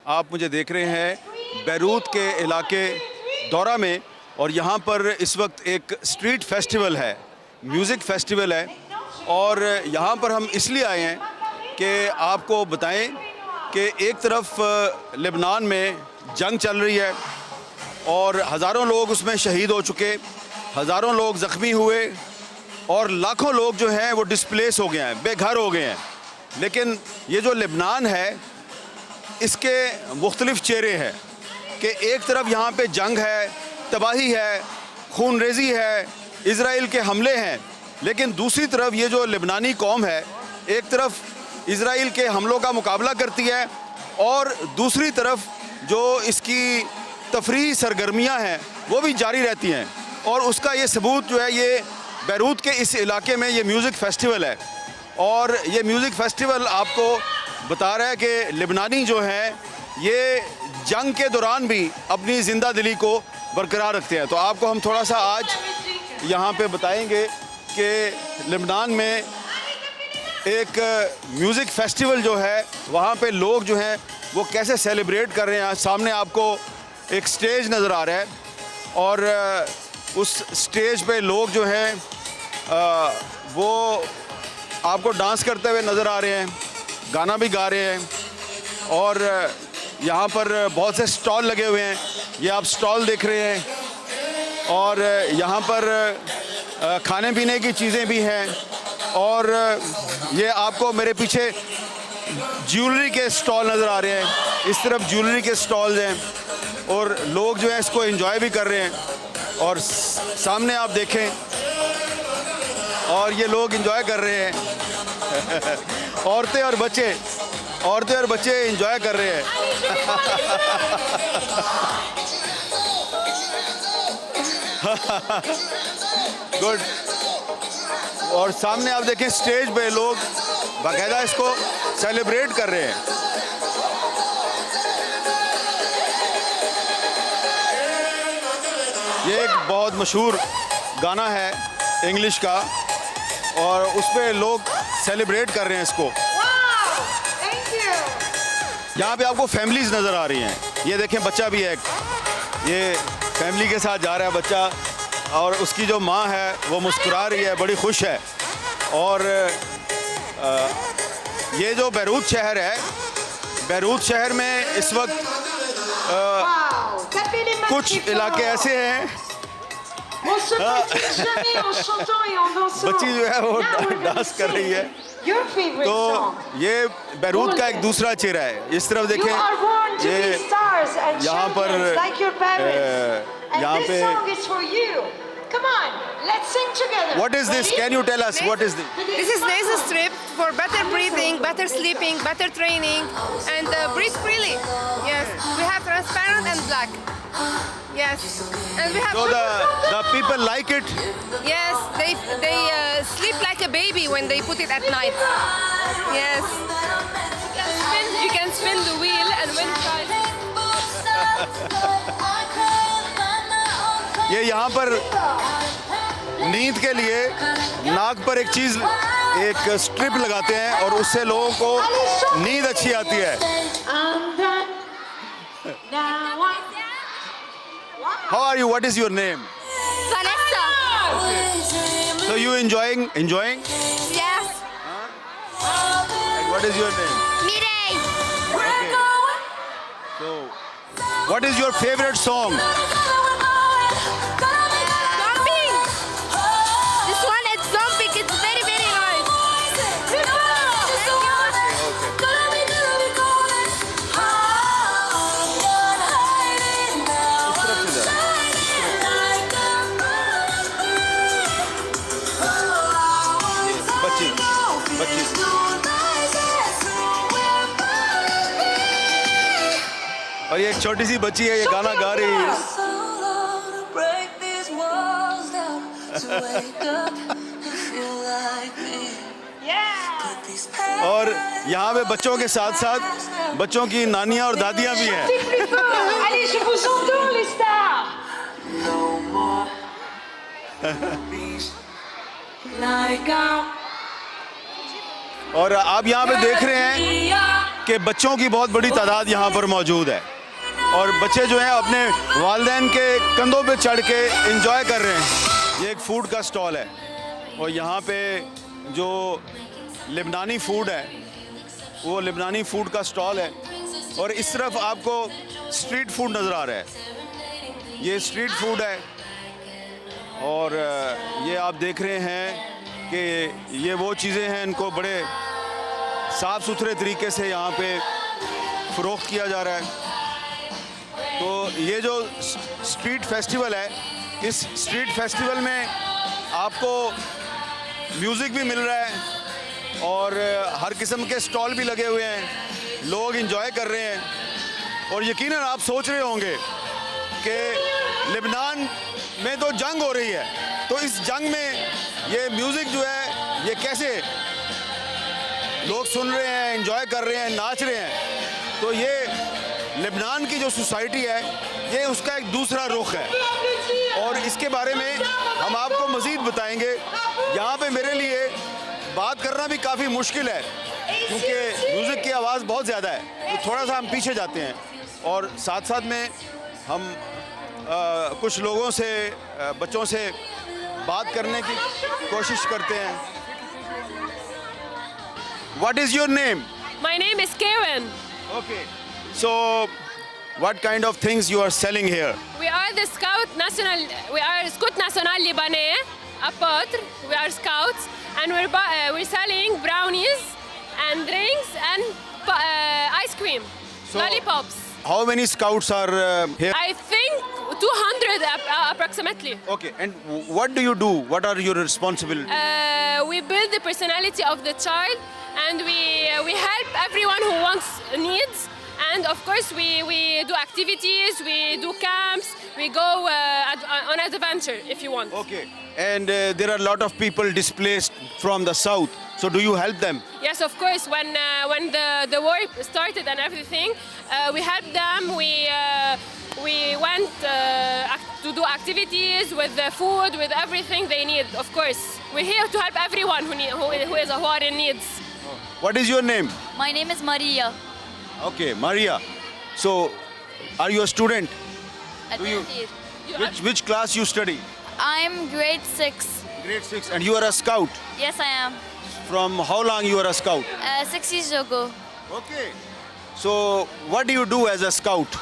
आप मुझे देख रहे हैं बैरूत के इलाके दौरा में, और यहाँ पर इस वक्त एक स्ट्रीट फेस्टिवल है, म्यूज़िक फेस्टिवल है। और यहाँ पर हम इसलिए आए हैं कि आपको बताएं कि एक तरफ लेबनान में जंग चल रही है और हज़ारों लोग उसमें शहीद हो चुके, हज़ारों लोग ज़ख्मी हुए और लाखों लोग जो हैं वो डिस्प्लेस हो गए हैं, बेघर हो गए हैं। लेकिन ये जो लेबनान है इसके मुख्तलिफ़ चेहरे हैं कि एक तरफ यहाँ पे जंग है, तबाही है, खूनरेज़ी है, इज़राइल के हमले हैं, लेकिन दूसरी तरफ ये जो लेबनानी कौम है एक तरफ इज़राइल के हमलों का मुकाबला करती है और दूसरी तरफ जो इसकी तफरीही सरगर्मियाँ हैं वो भी जारी रहती हैं। और उसका ये सबूत जो है ये बैरूत के इस इलाके में ये म्यूज़िक फेस्टिवल है। और ये म्यूज़िक फेस्टिवल आपको बता रहा है कि लेबनानी जो हैं ये जंग के दौरान भी अपनी ज़िंदा दिली को बरकरार रखते हैं। तो आपको हम थोड़ा सा आज यहाँ पे बताएंगे कि लेबनान में एक म्यूज़िक फेस्टिवल जो है वहाँ पे लोग जो हैं वो कैसे सेलिब्रेट कर रहे हैं। सामने आपको एक स्टेज नज़र आ रहा है और उस स्टेज पे लोग जो हैं वो आपको डांस करते हुए नज़र आ रहे हैं, गाना भी गा रहे हैं। और यहाँ पर बहुत से स्टॉल लगे हुए हैं, ये आप स्टॉल देख रहे हैं। और यहाँ पर खाने पीने की चीज़ें भी हैं। और ये आपको मेरे पीछे ज्वेलरी के स्टॉल नज़र आ रहे हैं, इस तरफ ज्वेलरी के स्टॉल्स हैं और लोग जो है इसको एंजॉय भी कर रहे हैं। और सामने आप देखें और ये लोग एंजॉय कर रहे हैं औरतें और बच्चे एंजॉय कर रहे हैं गुड। और सामने आप देखें स्टेज पे लोग बाकायदा इसको सेलिब्रेट कर रहे हैं। ये एक बहुत मशहूर गाना है इंग्लिश का और उस पर लोग सेलिब्रेट कर रहे हैं इसको। यहाँ पे आपको फैमिलीज़ नज़र आ रही हैं, ये देखें बच्चा भी है, ये फैमिली के साथ जा रहा है बच्चा और उसकी जो माँ है वो मुस्कुरा रही है, बड़ी खुश है। और ये जो बैरूत शहर है, बैरूत शहर में इस वक्त कुछ इलाके ऐसे हैं बच्ची जो है वो डांस कर रही है। तो ये बैरूत का एक दूसरा चेहरा है। इस तरफ देखें, ये यहाँ पर यहाँ पे Come on, let's sing together. What is this? Can you tell us what is this? This is nasal strip for better breathing, better sleeping, better training, and breathe freely. Yes, we have transparent and black. Yes, and we have. So the people like it. Yes, they sleep like a baby when they put it at night. Yes, you can spin the wheel and when ये यहाँ पर नींद के लिए नाक पर एक चीज़, एक स्ट्रिप लगाते हैं और उससे लोगों को नींद अच्छी आती है। How are you? What is your name? Vanessa. So you enjoying? Yes. And what is your name? Mirei. Okay. So what is your favorite song? Jumping. This one is jumping. It's very nice. बच्ची और ये एक छोटी सी बच्ची है, ये गाना गा रही है। और यहाँ पे बच्चों के साथ साथ बच्चों की नानियाँ और दादियाँ भी हैं। Allez, je vous entends, les stars. और आप यहाँ पे देख रहे हैं कि बच्चों की बहुत बड़ी तादाद यहाँ पर मौजूद है और बच्चे जो हैं अपने वालिदैन के कंधों पे चढ़ के इंजॉय कर रहे हैं। ये एक फूड का स्टॉल है और यहाँ पे जो लेबनानी फूड है वो लेबनानी फूड का स्टॉल है और इस तरफ आपको स्ट्रीट फूड नज़र आ रहा है। ये स्ट्रीट फूड है और ये आप देख रहे हैं कि ये वो चीज़ें हैं, इनको बड़े साफ़ सुथरे तरीके से यहाँ पे फ़रोख्त किया जा रहा है। तो ये जो स्ट्रीट फेस्टिवल है, इस स्ट्रीट फेस्टिवल में आपको म्यूज़िक भी मिल रहा है और हर किस्म के स्टॉल भी लगे हुए हैं, लोग इंजॉय कर रहे हैं। और यकीनन आप सोच रहे होंगे कि लेबनान में तो जंग हो रही है, तो इस जंग में ये म्यूज़िक जो है ये कैसे लोग सुन रहे हैं, इंजॉय कर रहे हैं, नाच रहे हैं। तो ये लेबनान की जो सोसाइटी है ये उसका एक दूसरा रुख है और इसके बारे में हम आपको मज़ीद बताएंगे। यहाँ पे मेरे लिए बात करना भी काफ़ी मुश्किल है क्योंकि म्यूज़िक की आवाज़ बहुत ज़्यादा है, तो थोड़ा सा हम पीछे जाते हैं और साथ साथ में हम कुछ लोगों से, बच्चों से बात करने की कोशिश करते हैं। What is your name? My name is Kevin. Okay. So, what kind of things you are selling here? We are the Scout National. We are Scout National Libanais, Apôtre. We are scouts, and we're selling brownies and drinks and ice cream, So- lollipops. How many scouts are here? I think 200 approximately. Okay. And what do you do? What are your responsibilities? We build the personality of the child, and we help everyone who wants needs. And of course, we do activities, we do camps, we go on adventure if you want. Okay. And there are a lot of people displaced from the south. So do you help them? Yes, of course. When the war started and everything, we helped them. We went to do activities with the food, with everything they need. Of course, we're here to help everyone who are in needs. What is your name? My name is Maria. Okay, Maria. So, are you a student? At Do you- Tahrir. Which class you study? I'm grade 6. Grade 6. And you are a scout. Yes, I am. From how long you are a scout? 6 years ago. Okay. So, what do you do as a scout?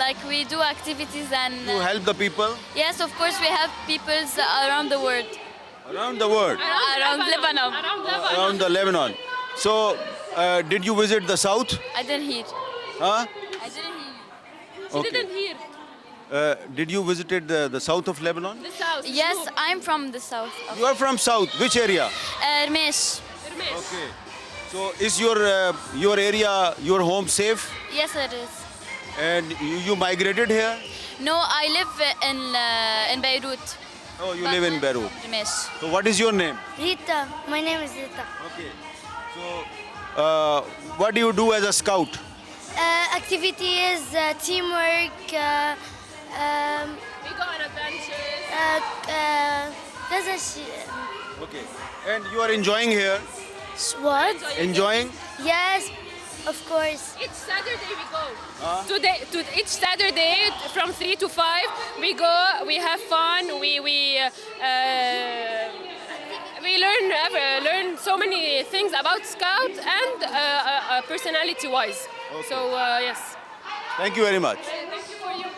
Like we do activities and You help the people yes, of course, we help peoples around the world. around the world, Around Lebanon. around the Lebanon. So, did you visit the south? I didn't hear. Huh? I didn't hear. She Okay. didn't hear. Did you visited the south of Lebanon? The south. Yes, I'm from the south. Of You are from south. Which area? Ermesh. Hermes. Okay. So, is your area, your home safe? Yes, it is. And you migrated here? No, I live in Beirut. Oh, you live in Beirut. Ermesh. So, what is your name? Rita, my name is Rita. Okay. So, what do you do as a scout? Activities, teamwork, We go on adventures. كذا شيء. Okay. And you are enjoying here? What? Enjoying? Yes, of course. Each Saturday we go. Each Saturday from 3 to 5 we go. We have fun. We learn so many things about Scout and personality-wise. Okay. So yes. Thank you very much. Thank you for you.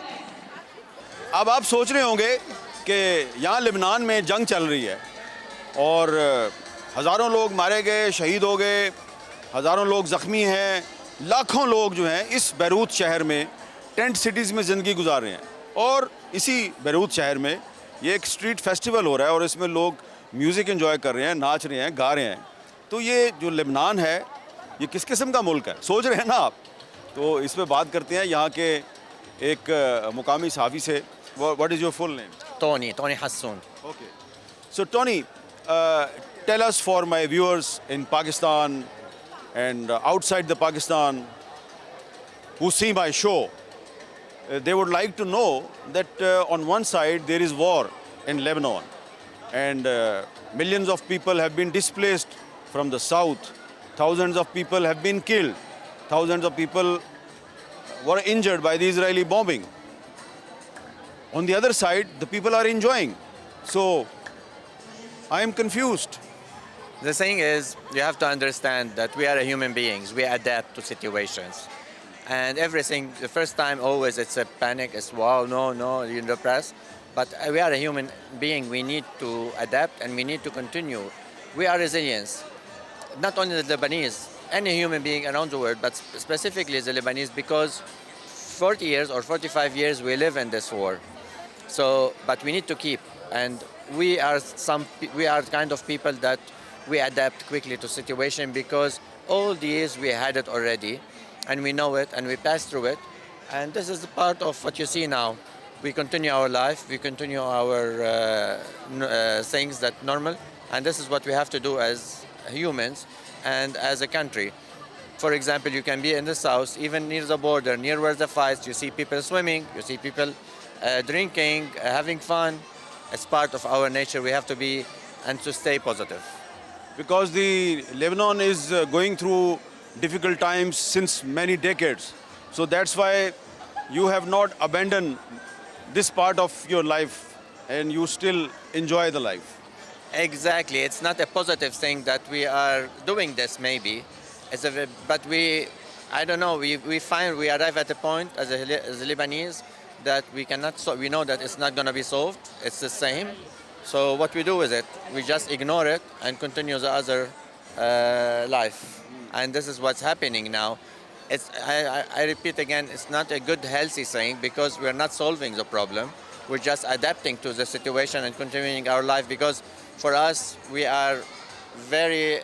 अब आप सोच रहे होंगे कि यहाँ Lebanon में जंग चल रही है और हज़ारों लोग मारे गए, शहीद हो गए, हज़ारों लोग ज़ख्मी हैं, लाखों लोग जो हैं इस बैरूत शहर में टेंट सिटीज़ में ज़िंदगी गुजार रहे हैं। और इसी बैरूत शहर में ये एक स्ट्रीट फेस्टिवल हो रहा है और इसमें लोग म्यूज़िक एंजॉय कर रहे हैं, नाच रहे हैं, गा रहे हैं। तो ये जो लेबनान है ये किस किस्म का मुल्क है, सोच रहे हैं ना आप? तो इस पर बात करते हैं यहाँ के एक मुकामी सहाफ़ी से। What is your full name? Tony Hassoun. Okay. So Tony, tell us for my viewers in Pakistan and outside the Pakistan who see my show, they would like to know that on one side there is war in Lebanon and millions of people have been displaced from the south. Thousands of people have been killed. Thousands of people were injured by the Israeli bombing. On the other side, the people are enjoying. So I am confused. The thing is, you have to understand that we are human beings. We adapt to situations. And everything, the first time always it's a panic, it's wow, no, you're depressed. But we are a human being. We need to adapt and we need to continue. We are resilient. Not only the Lebanese, any human being around the world, but specifically the Lebanese, because 40 years or 45 years we live in this war. So, but we need to keep. And we are kind of people that we adapt quickly to situation because all these we had it already and we know it and we pass through it. And this is the part of what you see now. We continue our life, we continue our things that normal, and this is what we have to do as humans and as a country. For example, you can be in the south, even near the border, near where the fights, you see people swimming, you see people drinking, having fun. It's part of our nature. We have to be and to stay positive. Because the Lebanon is going through difficult times since many decades. So that's why you have not abandoned this part of your life and you still enjoy the life. Exactly. It's not a positive thing that we are doing this maybe. But I don't know, we arrive at a point as a Lebanese that we cannot, we know that it's not going to be solved. It's the same. So what we do with it, we just ignore it and continue the other life. And this is what's happening now. I repeat again, it's not a good, healthy thing because we're not solving the problem. We're just adapting to the situation and continuing our life because for us, we are very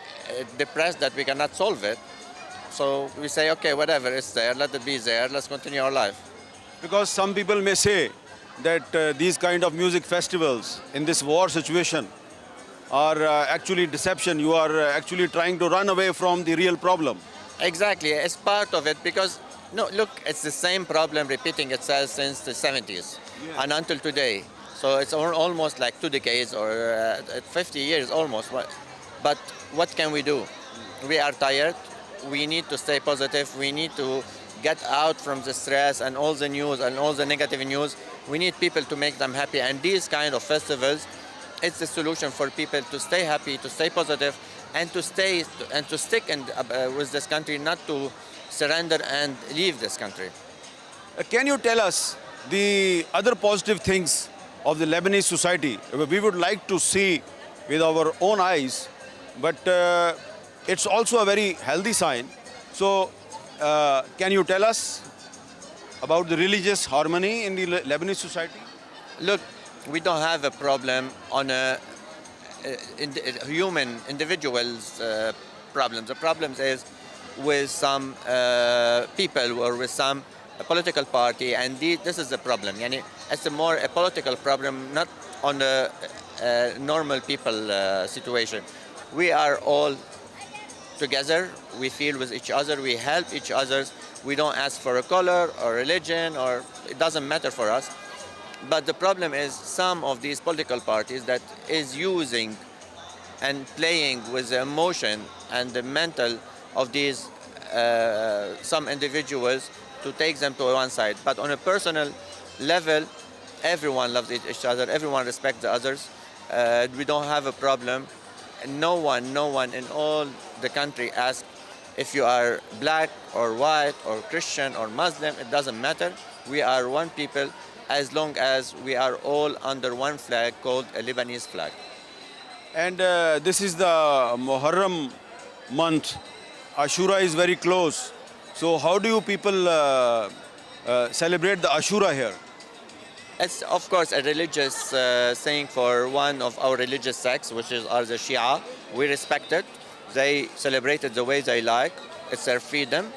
depressed that we cannot solve it. So we say, okay, whatever, it's there, let it be there, let's continue our life. Because some people may say that these kind of music festivals in this war situation are actually deception. You are actually trying to run away from the real problem. Exactly, it's part of it because, no, look, it's the same problem repeating itself since the 70s and until today. So it's almost like 2 decades or 50 years almost. But what can we do? We are tired. We need to stay positive. We need to get out from the stress and all the news and all the negative news. We need people to make them happy. And these kind of festivals, it's the solution for people to stay happy, to stay positive, and to stay and to stick with this country, not to surrender and leave this country. Can you tell us the other positive things of the Lebanese society? We would like to see with our own eyes, but it's also a very healthy sign. So can you tell us about the religious harmony in the Lebanese society? Look, we don't have a problem on a human individuals' problems. The problems is with some people or with some political party, and this is the problem. Yani, it's more a political problem, not on the normal people situation. We are all together. We feel with each other. We help each other. We don't ask for a color or religion, or it doesn't matter for us. But the problem is some of these political parties that is using and playing with the emotion and the mental of these some individuals to take them to one side. But on a personal level, everyone loves each other. Everyone respects the others. We don't have a problem. No one in all the country asks if you are black or white or Christian or Muslim. It doesn't matter. We are one people, as long as we are all under one flag called a Lebanese flag. And this is the Muharram month. Ashura is very close. So how do you people celebrate the Ashura here? It's of course a religious thing for one of our religious sects, which are the Shia. We respect it. They celebrate it the way they like. It's their freedom.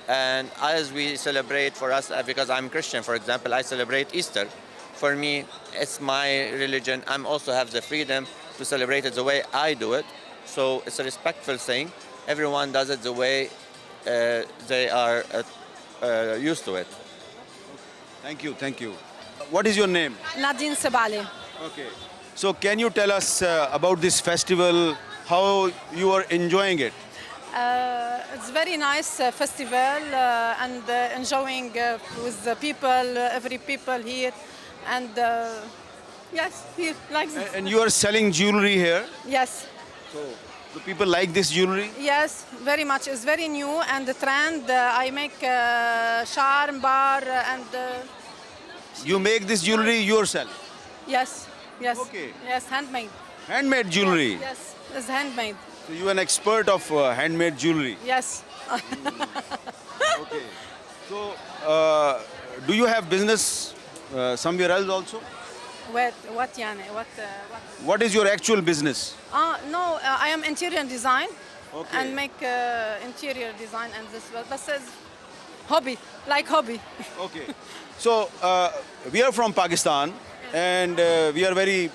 And as we celebrate for us, because I'm Christian, for example, I celebrate Easter. For me, it's my religion. I also have the freedom to celebrate it the way I do it. So it's a respectful thing. Everyone does it the way they are used to it. Thank you, thank you. What is your name? Nadine Sebali. Okay. So can you tell us about this festival how you are enjoying it? It's very nice festival and enjoying with the people, every people here, and yes, here like this. And you are selling jewelry here. Yes, So do people like this jewelry? yes, very much. It's very new and the trend. I make charm bar and You make this jewelry yourself. yes, yes, Okay. yes, handmade. Handmade jewelry. Yes, it's handmade. So you are an expert of handmade jewelry. Yes. Okay. So do you have business somewhere else also? What يعني? What? What is your actual business? No, I am interior design Okay. and make interior design and this, but is hobby, like hobby. Okay. So we are from Pakistan and we are very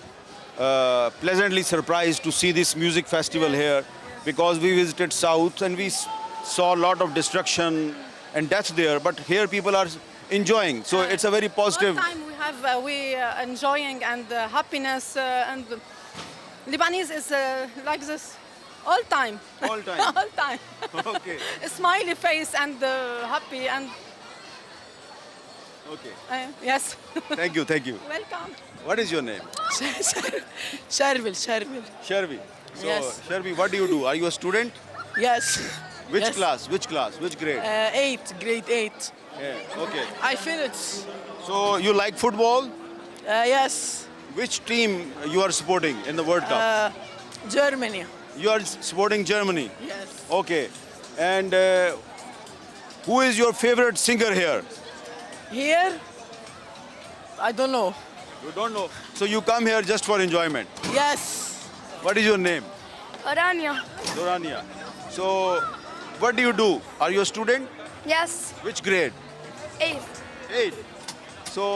pleasantly surprised to see this music festival here because we visited South and we saw a lot of destruction and death there. But here people are enjoying. So it's a very positive. All time we have we enjoying and happiness and Lebanese is like this all time. All time. all time. Okay. A smiley face and happy and Okay. yes. Thank you. Thank you. Welcome. What is your name? Sharvil. Sharvi. So Yes. Sharvi, what do you do? Are you a student? Yes. Which Yes. class? Which class? Which grade? Grade 8. Yeah. Okay. I finished. So you like football? Yes. Which team you are supporting in the World Cup? Germany. You are supporting Germany. Yes. Okay. And who is your favorite singer here? Here, I don't know. You don't know. So you come here just for enjoyment. Yes. What is your name? Orania. Dorania. So what do you do? Are you a student? Yes. Which grade? 8. 8. So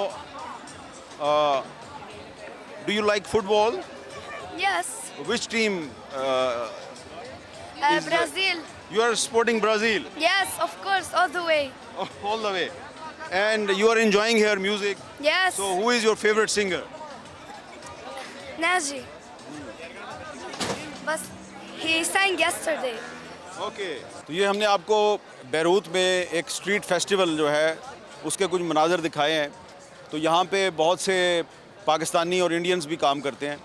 do you like football? Yes. Which team? Is the- Brazil. You are supporting Brazil. Yes, of course, all the way. All the way. And you are enjoying here music. Yes. So who is your favorite singer? Naji. But he sang yesterday. Okay तो ये हमने आपको Beirut में एक street festival जो है उसके कुछ मनाज़र दिखाए हैं। तो यहाँ पे बहुत से पाकिस्तानी और इंडियंस भी काम करते हैं।